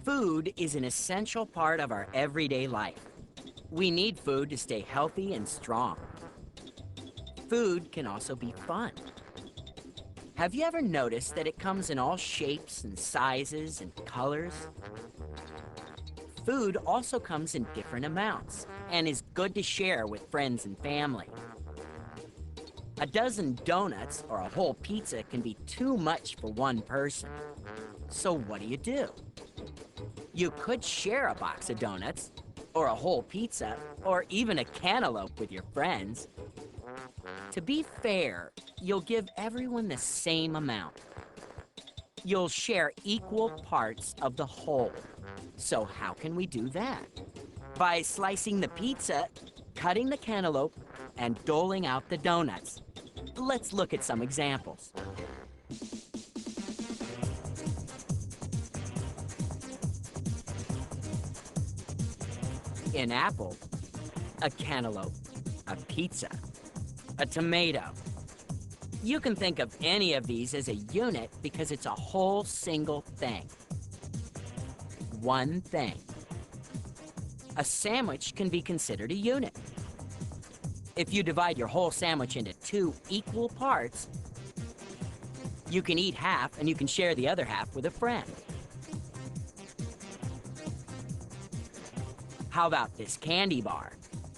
Food is an essential part of our everyday life. We need food to stay healthy and strong. Food can also be fun. Have you ever noticed that it comes in all shapes and sizes and colors? Food also comes in different amounts and is good to share with friends and family. A dozen donuts or a whole pizza can be too much for one person. So what do? You could share a box of donuts, or a whole pizza, or even a cantaloupe with your friends. To be fair, you'll give everyone the same amount. You'll share equal parts of the whole. So how can we do that? By slicing the pizza, cutting the cantaloupe, and doling out the donuts. Let's look at some examples. An apple, a cantaloupe, a pizza, a tomato. You can think of any of these as a unit because it's a whole single thing. One thing. A sandwich can be considered a unit. If you divide your whole sandwich into 2 equal parts, you can eat half and you can share the other half with a friend. How about this candy bar?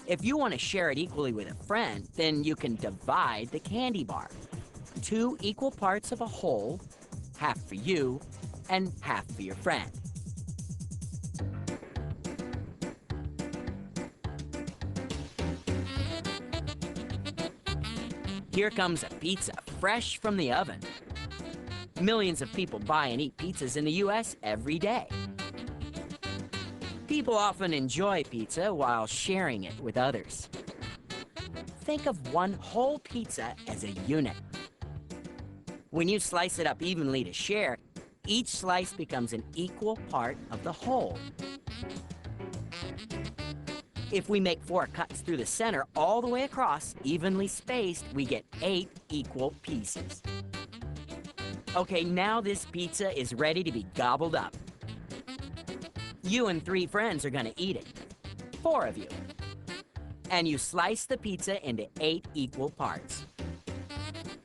If you want to share it equally with a friend, then you can divide the candy bar. 2 equal parts of a whole, half for you and half for your friend. Here comes a pizza fresh from the oven. Millions of people buy and eat pizzas in the US every day. People often enjoy pizza while sharing it with others. Think of one whole pizza as a unit. When you slice it up evenly to share, each slice becomes an equal part of the whole. If we make 4 cuts through the center all the way across, evenly spaced, we get 8 equal pieces. Okay, now this pizza is ready to be gobbled up. You and 3 friends are gonna eat it. 4 of you. And you slice the pizza into 8 equal parts.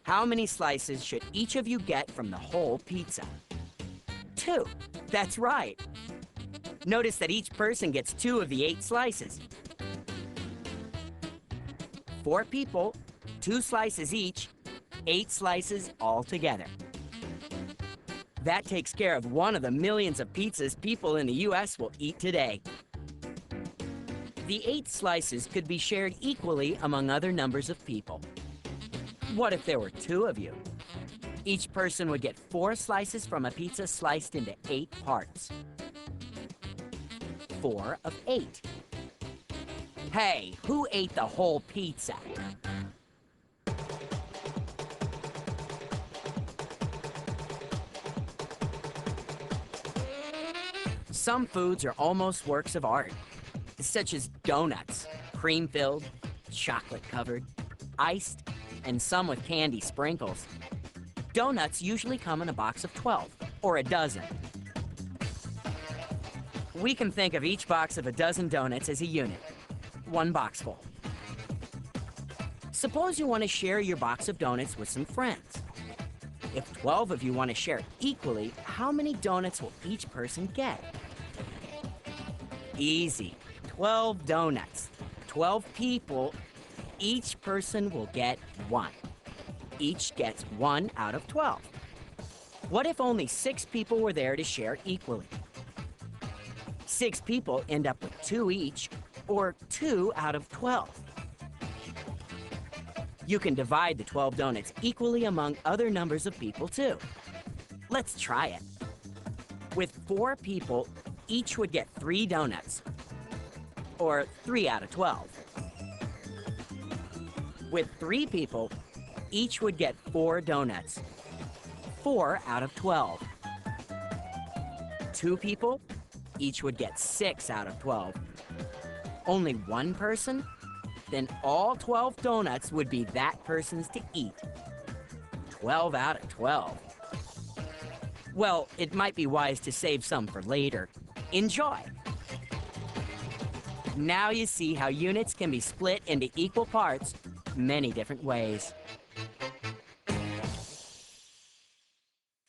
How many slices should each of you get from the whole pizza? 2. That's right. Notice that each person gets 2 of the 8 slices. 4 people, 2 slices each, 8 slices altogether. That takes care of one of the millions of pizzas people in the US will eat today. The 8 slices could be shared equally among other numbers of people. What if there were 2 of you? Each person would get 4 slices from a pizza sliced into 8 parts. 4 of 8. Hey, who ate the whole pizza? Some foods are almost works of art, such as donuts, cream-filled, chocolate-covered, iced, and some with candy sprinkles. Donuts usually come in a box of 12, or a dozen. We can think of each box of a dozen donuts as a unit, 1 box full. Suppose you want to share your box of donuts with some friends. If 12 of you want to share equally, how many donuts will each person get? Easy. 12 donuts. 12 people, each person will get 1. Each gets 1 out of 12. What if only 6 people were there to share equally? 6 people end up with 2 each, or 2 out of 12. You can divide the 12 donuts equally among other numbers of people too. Let's try it. With 4 people, each would get 3 donuts, or 3 out of 12. With 3 people, each would get 4 donuts, 4 out of 12. 2 people, each would get 6 out of 12. Only 1 person? Then all 12 donuts would be that person's to eat. 12 out of 12. Well, it might be wise to save some for later. Enjoy! Now you see how units can be split into equal parts many different ways.